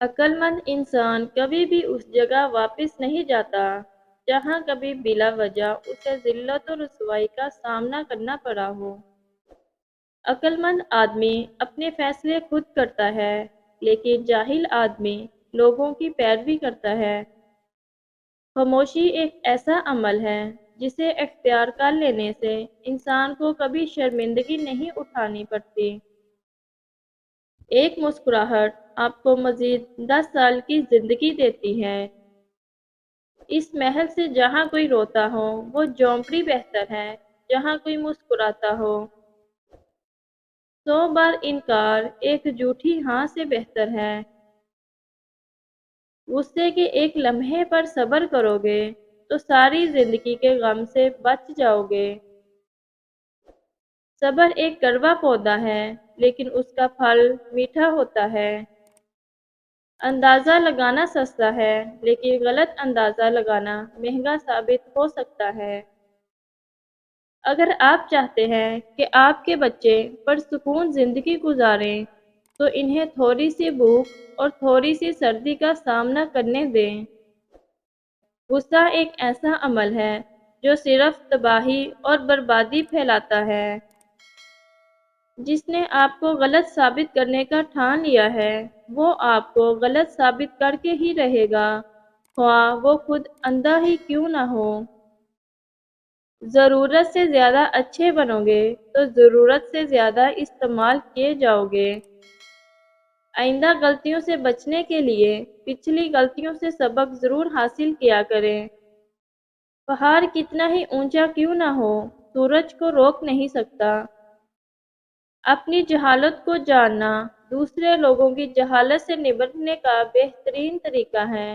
عقل مند انسان کبھی بھی اس جگہ واپس نہیں جاتا جہاں کبھی بلا وجہ اسے ذلت و رسوائی کا سامنا کرنا پڑا ہو۔ عقل مند آدمی اپنے فیصلے خود کرتا ہے، لیکن جاہل آدمی لوگوں کی پیروی کرتا ہے۔ خاموشی ایک ایسا عمل ہے جسے اختیار کر لینے سے انسان کو کبھی شرمندگی نہیں اٹھانی پڑتی۔ ایک مسکراہٹ آپ کو مزید 10 سال کی زندگی دیتی ہے۔ اس محل سے جہاں کوئی روتا ہو وہ جھونپڑی بہتر ہے جہاں کوئی مسکراتا ہو۔ 100 بار انکار ایک جھوٹی ہاں سے بہتر ہے۔ غصے کے ایک لمحے پر صبر کرو گے تو ساری زندگی کے غم سے بچ جاؤ گے۔ صبر ایک کڑوا پودا ہے لیکن اس کا پھل میٹھا ہوتا ہے۔ اندازہ لگانا سستا ہے لیکن غلط اندازہ لگانا مہنگا ثابت ہو سکتا ہے۔ اگر آپ چاہتے ہیں کہ آپ کے بچے پرسکون زندگی گزاریں تو انہیں تھوڑی سی بھوک اور تھوڑی سی سردی کا سامنا کرنے دیں۔ غصہ ایک ایسا عمل ہے جو صرف تباہی اور بربادی پھیلاتا ہے۔ جس نے آپ کو غلط ثابت کرنے کا ٹھان لیا ہے وہ آپ کو غلط ثابت کر کے ہی رہے گا، خواہ وہ خود اندھا ہی کیوں نہ ہو۔ ضرورت سے زیادہ اچھے بنو گے تو ضرورت سے زیادہ استعمال کیے جاؤ گے۔ آئندہ غلطیوں سے بچنے کے لیے پچھلی غلطیوں سے سبق ضرور حاصل کیا کریں۔ پہاڑ کتنا ہی اونچا کیوں نہ ہو سورج کو روک نہیں سکتا۔ اپنی جہالت کو جاننا دوسرے لوگوں کی جہالت سے نمٹنے کا بہترین طریقہ ہے۔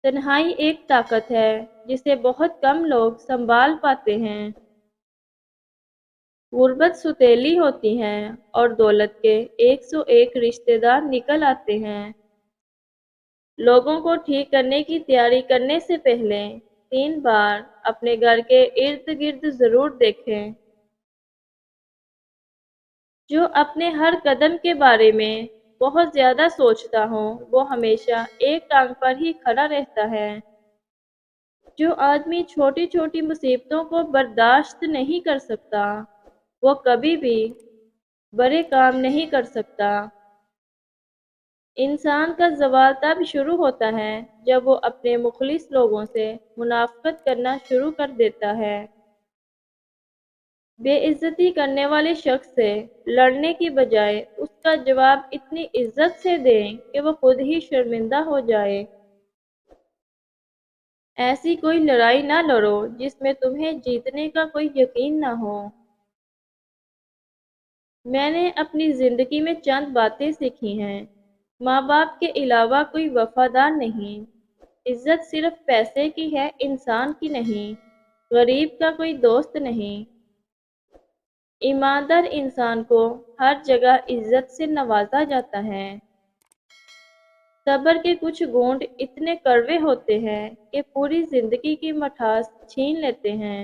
تنہائی ایک طاقت ہے جسے بہت کم لوگ سنبھال پاتے ہیں۔ غربت ستیلی ہوتی ہے اور دولت کے 101 رشتہ دار نکل آتے ہیں۔ لوگوں کو ٹھیک کرنے کی تیاری کرنے سے پہلے 3 بار اپنے گھر کے ارد گرد ضرور دیکھیں۔ جو اپنے ہر قدم کے بارے میں بہت زیادہ سوچتا ہو وہ ہمیشہ ایک ٹانگ پر ہی کھڑا رہتا ہے۔ جو آدمی چھوٹی چھوٹی مصیبتوں کو برداشت نہیں کر سکتا وہ کبھی بھی بڑے کام نہیں کر سکتا۔ انسان کا زوال تب شروع ہوتا ہے جب وہ اپنے مخلص لوگوں سے منافقت کرنا شروع کر دیتا ہے۔ بے عزتی کرنے والے شخص سے لڑنے کی بجائے اس کا جواب اتنی عزت سے دیں کہ وہ خود ہی شرمندہ ہو جائے۔ ایسی کوئی لڑائی نہ لڑو جس میں تمہیں جیتنے کا کوئی یقین نہ ہو۔ میں نے اپنی زندگی میں چند باتیں سیکھی ہیں۔ ماں باپ کے علاوہ کوئی وفادار نہیں۔ عزت صرف پیسے کی ہے انسان کی نہیں۔ غریب کا کوئی دوست نہیں۔ ایماندار انسان کو ہر جگہ عزت سے نوازا جاتا ہے۔ صبر کے کچھ گھونٹ اتنے کڑوے ہوتے ہیں کہ پوری زندگی کی مٹھاس چھین لیتے ہیں۔